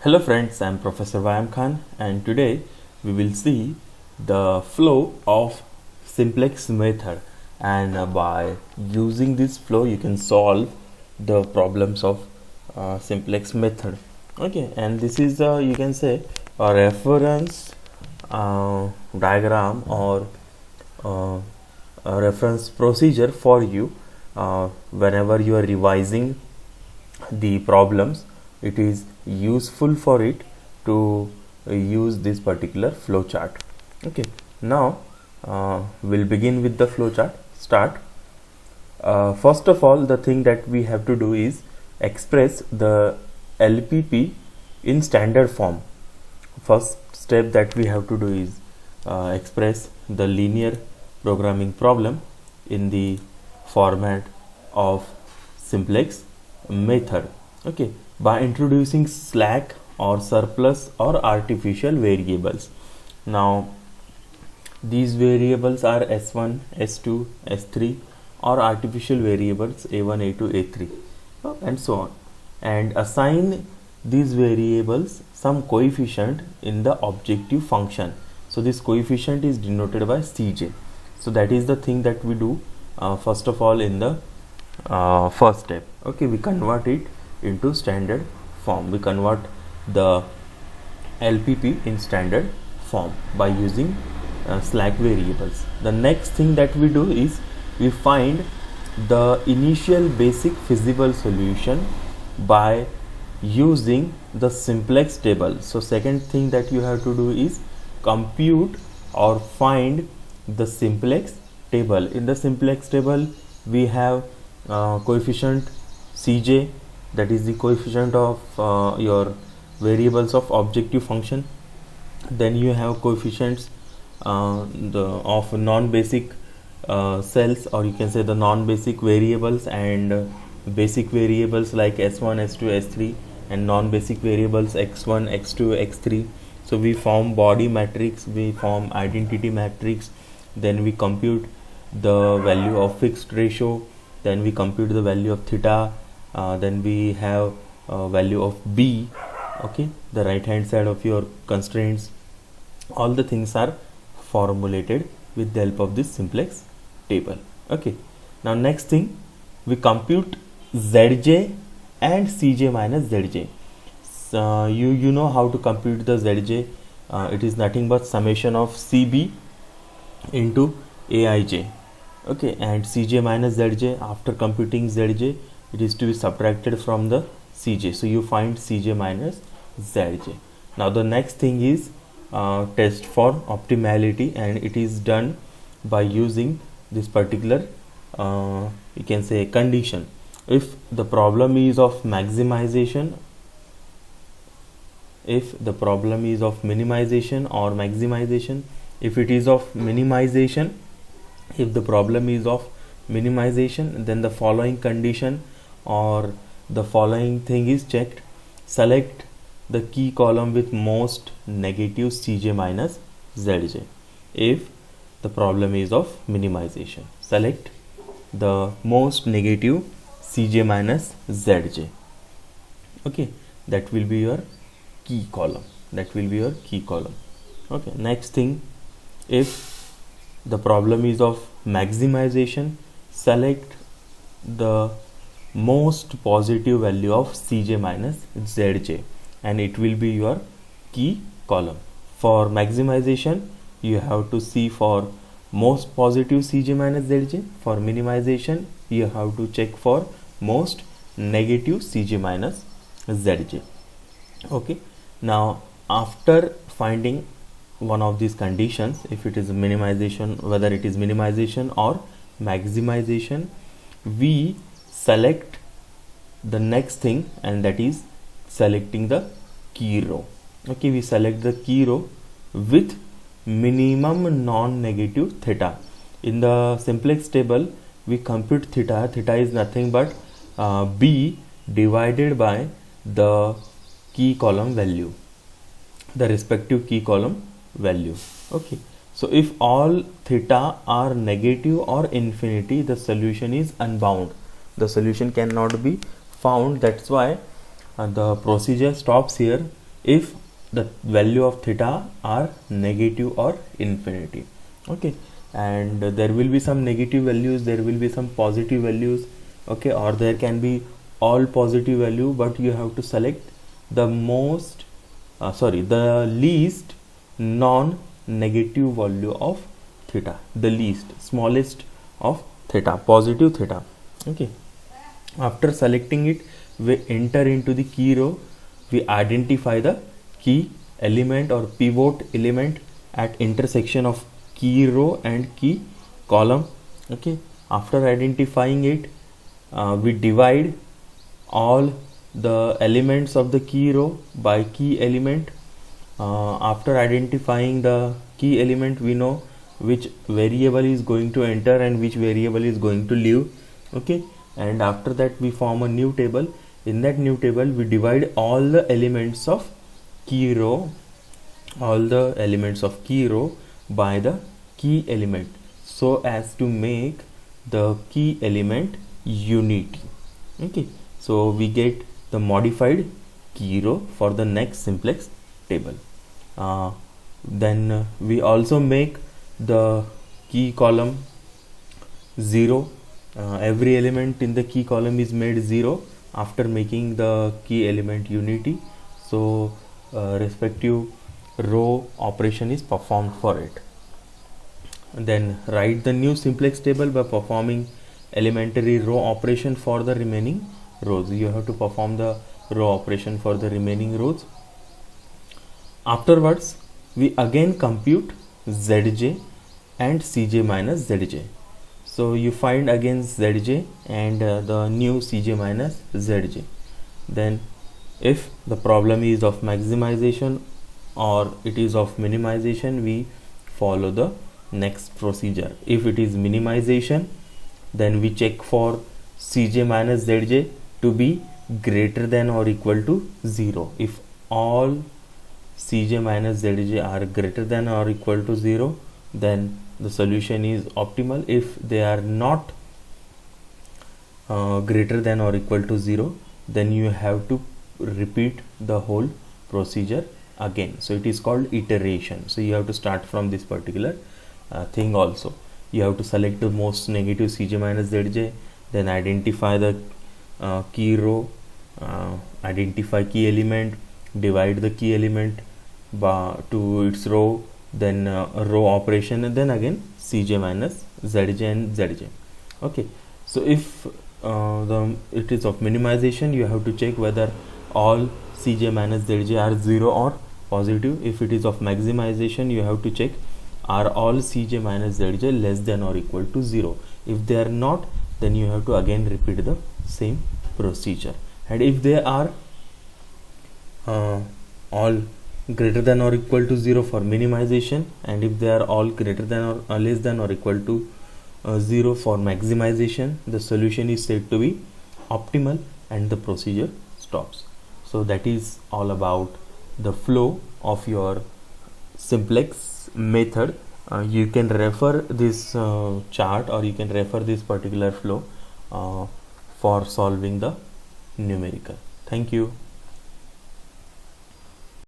Hello friends, I am Professor Vayam Khan and today we will see the flow of simplex method, and by using this flow you can solve the problems of simplex method. Okay, and this is you can say a reference diagram or uh, a reference procedure for you whenever you are revising the problems. It is useful for it to use this particular flow chart. Okay, now we'll begin with the flow chart. Start. First of all, the thing that we have to do is express the LPP in standard form. First step that we have to do is express the linear programming problem in the format of simplex method. Okay, by introducing slack or surplus or artificial variables. Now these variables are s1, s2, s3, or artificial variables a1, a2, a3, and so on, and assign these variables some coefficient in the objective function. So this coefficient is denoted by Cj. So that is the thing that we do first of all in the first step. Okay, we convert it into standard form. We convert the LPP in standard form by using slack variables. The next thing that we do is we find the initial basic feasible solution by using the simplex table. So second thing that you have to do is compute or find the simplex table. In the simplex table we have coefficient Cj, that is the coefficient of your variables of objective function. Then you have coefficients of non-basic cells, or you can say the non-basic variables, and basic variables like s1, s2, s3, and non-basic variables x1, x2, x3. So we form body matrix, we form identity matrix, then we compute the value of fixed ratio, then we compute the value of theta, then we have value of b. Okay, the right hand side of your constraints. All the things are formulated with the help of this simplex table. Okay, now next thing, we compute zj and cj minus zj. So you know how to compute the zj. It is nothing but summation of cb into aij. Okay, and cj minus zj, after computing zj, it is to be subtracted from the cj, so you find cj minus zj. Now the next thing is test for optimality, and it is done by using this particular you can say condition. If the problem is of maximization, if the problem is of minimization or maximization, if it is of minimization, if the problem is of minimization, then the following condition or the following thing is checked. Select the key column with most negative cj minus zj. If the problem is of minimization, select the most negative cj minus zj. Okay, that will be your key column. That will be your key column. Okay, next thing, if the problem is of maximization, select the most positive value of cj minus zj, and it will be your key column. For maximization, you have to see for most positive cj minus zj. For minimization, you have to check for most negative cj minus zj. Okay, now after finding one of these conditions, if it is minimization, whether it is minimization or maximization, we select the next thing, and that is selecting the key row. Okay, we select the key row with minimum non-negative theta. In the simplex table we compute theta. Theta is nothing but b divided by the key column value, the respective key column value. Okay, so if all theta are negative or infinity, the solution is unbound. The solution cannot be found. That's why the procedure stops here. if the value of theta are negative or infinity. Okay, and there will be some negative values, there will be some positive values, okay, or there can be all positive value, but you have to select the most the least non-negative value of theta, the least smallest of theta, positive theta. Okay, after selecting it, we enter into the key row, we identify the key element or pivot element at intersection of key row and key column. Okay, after identifying it, we divide all the elements of the key row by key element. After identifying the key element, we know which variable is going to enter and which variable is going to leave. Okay, and after that we form a new table. In that new table, we divide all the elements of key row, by the key element, so as to make the key element unity. Okay, so we get the modified key row for the next simplex table. Then we also make the key column 0. Every element in the key column is made 0 after making the key element unity, so respective row operation is performed for it. Then write the new simplex table by performing elementary row operation for the remaining rows. You have to perform the row operation for the remaining rows. Afterwards, we again compute Zj and Cj minus Zj. So you find again Zj and the new Cj minus Zj. Then if the problem is of maximization or it is of minimization, we follow the next procedure. If it is minimization, then we check for Cj minus Zj to be greater than or equal to 0. If all Cj minus Zj are greater than or equal to 0, then the solution is optimal. If they are not greater than or equal to 0, then you have to repeat the whole procedure again. So it is called iteration. So you have to start from this particular thing also. You have to select the most negative Cj minus Zj, then identify the key row, identify key element, divide the key element to its row, then row operation, and then again Cj minus Zj and Zj. Okay, so if it is of minimization, you have to check whether all Cj minus Zj are 0 or positive. If it is of maximization, you have to check are all Cj minus Zj less than or equal to 0. If they are not, then you have to again repeat the same procedure. And if they are all greater than or equal to 0 for minimization, and if they are all greater than or less than or equal to 0 for maximization, the solution is said to be optimal and the procedure stops. So that is all about the flow of your simplex method. You can refer this chart, or you can refer this particular flow for solving the numerical. Thank you.